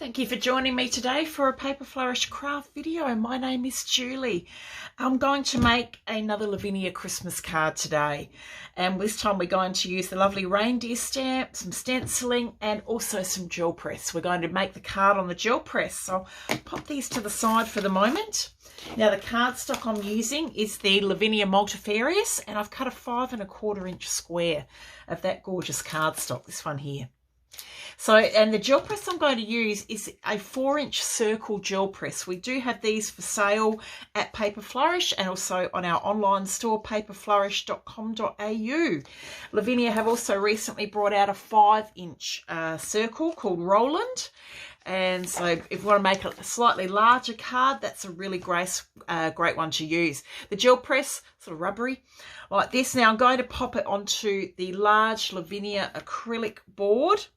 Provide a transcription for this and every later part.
Thank you for joining me today for a Paper Flourish craft video. My name is Julie. I'm going to make another Lavinia Christmas card today, and this time we're going to use the lovely Reindeer stamp, some stenciling and also some gel press. We're going to make the card on the gel press, so I'll pop these to the side for the moment. Now the cardstock I'm using is the Lavinia Multifarious, and I've cut a 5 1/4 inch square of that gorgeous cardstock, this one here. So, and the gel press I'm going to use is a 4-inch circle gel press. We do have these for sale at Paper Flourish and also on our online store, paperflourish.com.au. Lavinia have also recently brought out a 5-inch circle called Roland. And so if you want to make a slightly larger card, that's a really great one to use. The gel press, sort of rubbery, like this. Now I'm going to pop it onto the large Lavinia acrylic board.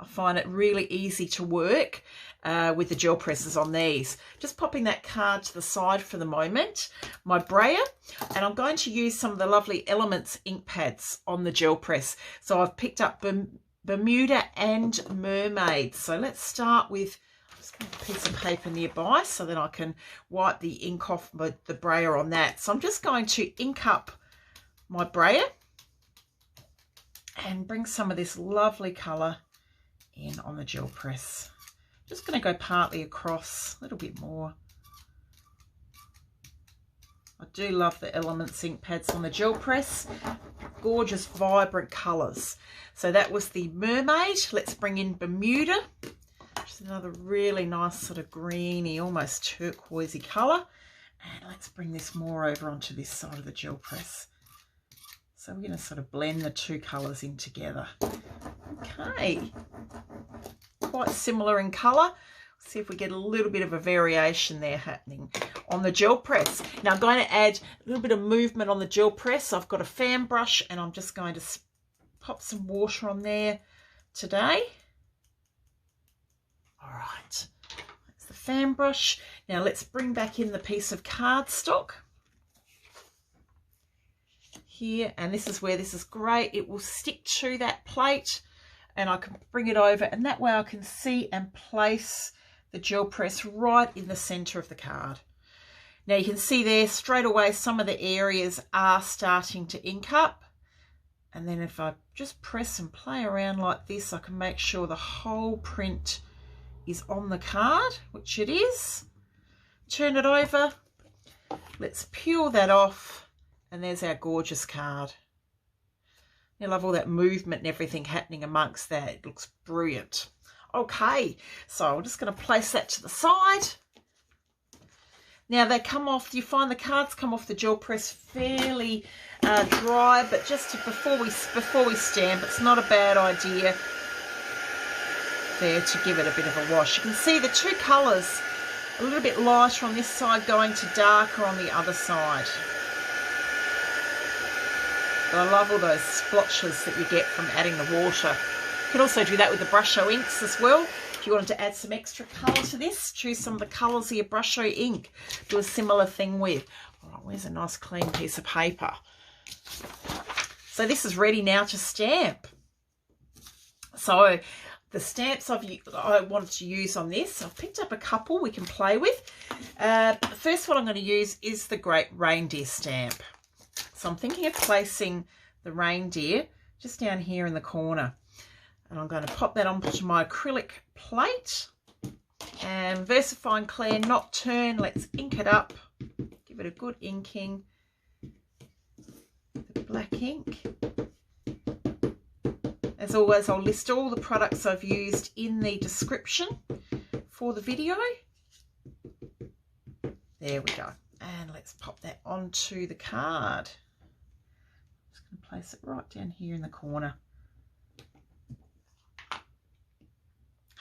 I find it really easy to work with the gel presses on these. Just popping that card to the side for the moment. My brayer, and I'm going to use some of the lovely Elements ink pads on the gel press. So I've picked up Bermuda and Mermaid. So let's start with, I'm just going to have a piece of paper nearby so that I can wipe the ink off the brayer on that. So I'm just going to ink up my brayer and bring some of this lovely colour in on the gel press. Just going to go partly across, a little bit more. I do love the Elements ink pads on the gel press. Gorgeous, vibrant colours. So that was the Mermaid. Let's bring in Bermuda. Just another really nice sort of greeny, almost turquoisey colour. And let's bring this more over onto this side of the gel press. So we're going to sort of blend the two colours in together. Okay, quite similar in colour. See if we get a little bit of a variation there happening on the gel press. Now I'm going to add a little bit of movement on the gel press. I've got a fan brush and I'm just going to pop some water on there today. All right, that's the fan brush. Now let's bring back in the piece of cardstock here, and this is where this is great. It will stick to that plate and I can bring it over, and that way I can see and place the gel press right in the center of the card. Now you can see there straight away some of the areas are starting to ink up, and then if I just press and play around like this, I can make sure the whole print is on the card, which it is. Turn it over, let's peel that off, and there's our gorgeous card. I love all that movement and everything happening amongst that. It looks brilliant. Okay, so I'm just going to place that to the side. Now they come off, you find the cards come off the gel press fairly dry, but just before we stamp, it's not a bad idea there to give it a bit of a wash. You can see the two colours, a little bit lighter on this side going to darker on the other side. But I love all those splotches that you get from adding the water. You can also do that with the Brusho inks as well. If you wanted to add some extra colour to this, choose some of the colours of your Brusho ink. Do a similar thing with. All right, where's a nice clean piece of paper? So this is ready now to stamp. So the stamps I wanted to use on this, I've picked up a couple we can play with. The first one I'm going to use is the Great Reindeer stamp. So I'm thinking of placing the reindeer just down here in the corner. And I'm going to pop that onto my acrylic plate. And Versafine Clair Nocturne, let's ink it up. Give it a good inking. The black ink. As always, I'll list all the products I've used in the description for the video. There we go. And let's pop that onto the card. I'm just going to place it right down here in the corner.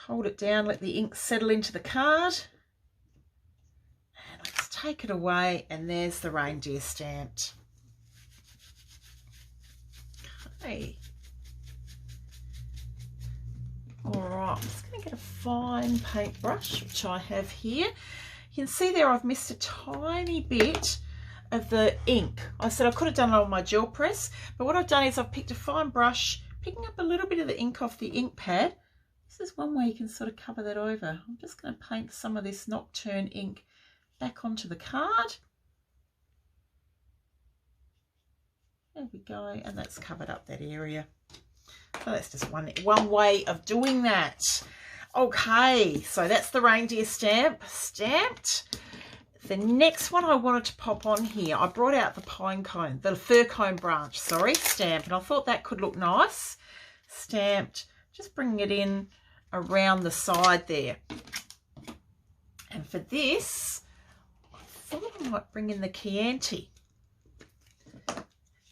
Hold it down, let the ink settle into the card. And let's take it away, and there's the reindeer stamped. Okay. All right, I'm just going to get a fine paintbrush, which I have here. You can see there I've missed a tiny bit of the ink. I said I could have done it on my gel press, but what I've done is I've picked a fine brush, picking up a little bit of the ink off the ink pad, This is one way you can sort of cover that over. I'm just going to paint some of this Nocturne ink back onto the card. There we go, and that's covered up that area. So that's just one way of doing that. Okay, so that's the reindeer stamp stamped. The next one I wanted to pop on here, I brought out the pine cone, the fir cone branch, sorry, stamp, and I thought that could look nice. Stamped, just bringing it in around the side there. And for this, I thought I might bring in the Chianti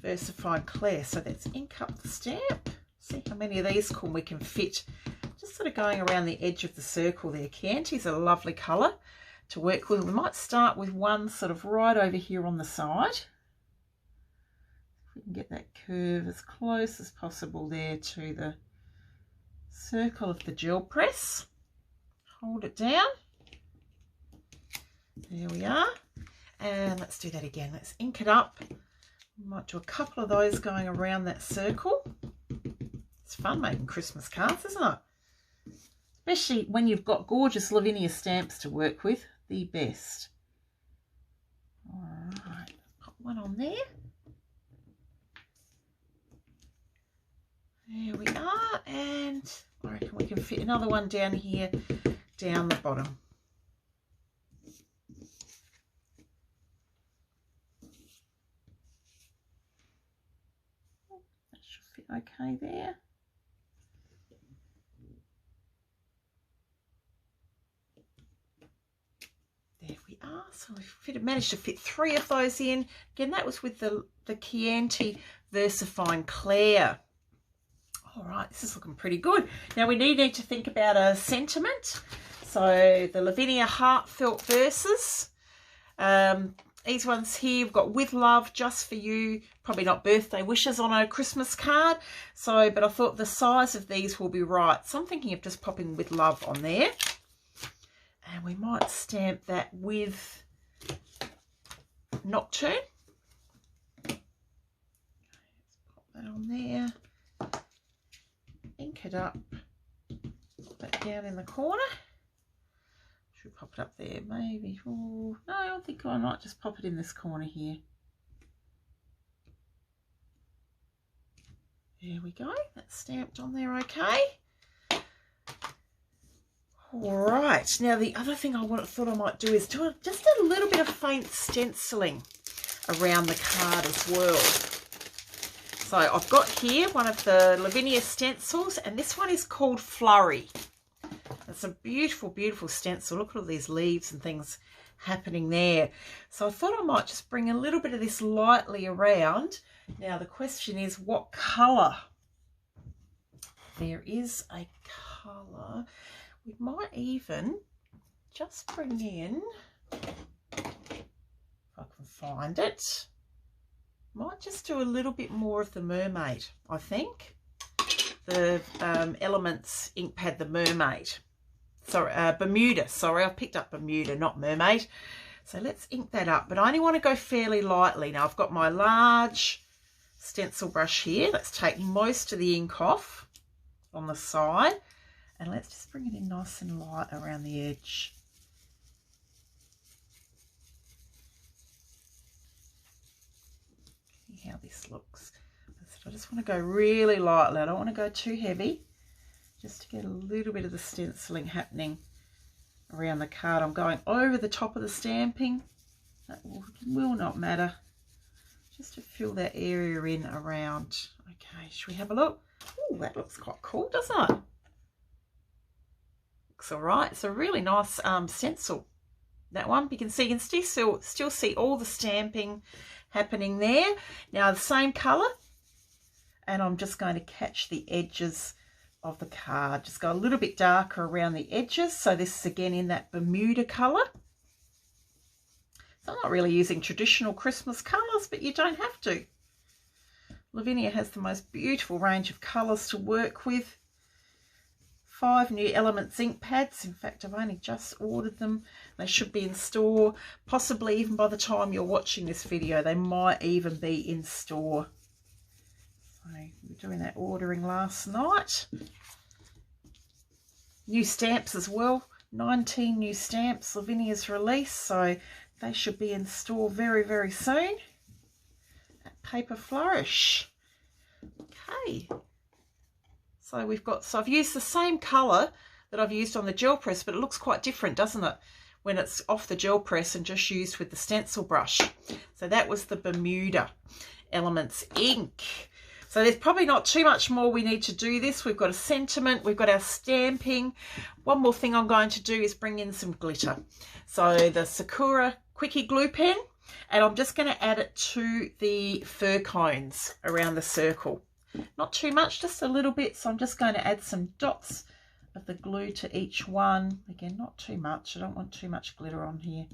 Versafine Clair. So let's ink up the stamp. See how many of these we can fit. Just sort of going around the edge of the circle there. Chianti's a lovely colour to work with. We might start with one sort of right over here on the side. If we can get that curve as close as possible there to the circle of the gel press. Hold it down. There we are. And let's do that again. Let's ink it up. We might do a couple of those going around that circle. It's fun making Christmas cards, isn't it? Especially when you've got gorgeous Lavinia stamps to work with. The best. All right, pop one on there. There we are, and I reckon we can fit another one down here, down the bottom. That should fit okay there. There we are. So we've managed to fit 3 of those in. Again, that was with the Chianti Versafine Clair. All right, this is looking pretty good. Now we need to think about a sentiment. So the Lavinia Heartfelt verses. These ones here, we've got with love, just for you. Probably not birthday wishes on a Christmas card. So, but I thought the size of these will be right. So I'm thinking of just popping with love on there. And we might stamp that with Nocturne. Let's pop that on there. Ink it up. Pop that down in the corner. Should pop it up there, maybe. Oh, no, I think I might just pop it in this corner here. There we go. That's stamped on there okay. All right, now the other thing I thought I might do is do just a little bit of faint stenciling around the card as well. So I've got here one of the Lavinia stencils, and this one is called Flurry. It's a beautiful, beautiful stencil. Look at all these leaves and things happening there. So I thought I might just bring a little bit of this lightly around. Now the question is, what colour? There is a colour. We might even just bring in, if I can find it, might just do a little bit more of the Mermaid, I think. The Elements ink pad, the Mermaid. Sorry, Bermuda. Sorry, I picked up Bermuda, not Mermaid. So let's ink that up, but I only want to go fairly lightly. Now I've got my large stencil brush here. Let's take most of the ink off on the side. And let's just bring it in nice and light around the edge. See how this looks. I just want to go really lightly. I don't want to go too heavy. Just to get a little bit of the stenciling happening around the card. I'm going over the top of the stamping. That will not matter. Just to fill that area in around. Okay, should we have a look? Oh, that looks quite cool, doesn't it? Looks all right. It's a really nice stencil. That one, you can still see all the stamping happening there. Now the same colour, and I'm just going to catch the edges of the card. Just go a little bit darker around the edges. So this is again in that Bermuda colour. So I'm not really using traditional Christmas colours, but you don't have to. Lavinia has the most beautiful range of colours to work with. 5 new Elements ink pads. In fact, I've only just ordered them. They should be in store. Possibly even by the time you're watching this video, they might even be in store. So we were doing that ordering last night. new stamps as well. 19 new stamps Lavinia's released, so they should be in store very, very soon at Paper Flourish. Okay, so we've got, so I've used the same colour that I've used on the gel press, but it looks quite different, doesn't it, when it's off the gel press and just used with the stencil brush. So that was the Bermuda Elements ink. So there's probably not too much more we need to do this. We've got a sentiment, we've got our stamping. One more thing I'm going to do is bring in some glitter. So the Sakura Quickie glue pen, and I'm just going to add it to the fir cones around the circle. Not too much, just a little bit. So I'm just going to add some dots of the glue to each one. Again, not too much. I don't want too much glitter on here.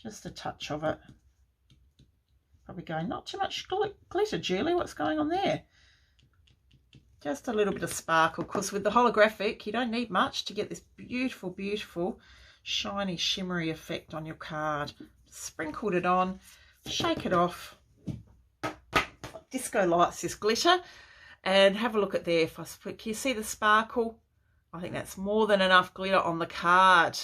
Just a touch of it. Probably going, not too much glitter, Julie. What's going on there? Just a little bit of sparkle, because with the holographic, you don't need much to get this beautiful, beautiful, shiny, shimmery effect on your card. Sprinkled it on, shake it off. Disco lights this glitter, and have a look at there. If I split, can you see the sparkle? I think that's more than enough glitter on the card.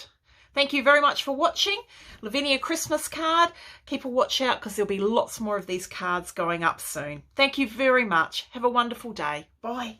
Thank you very much for watching. Lavinia Christmas card. Keep a watch out, because there'll be lots more of these cards going up soon. Thank you very much. Have a wonderful day. Bye.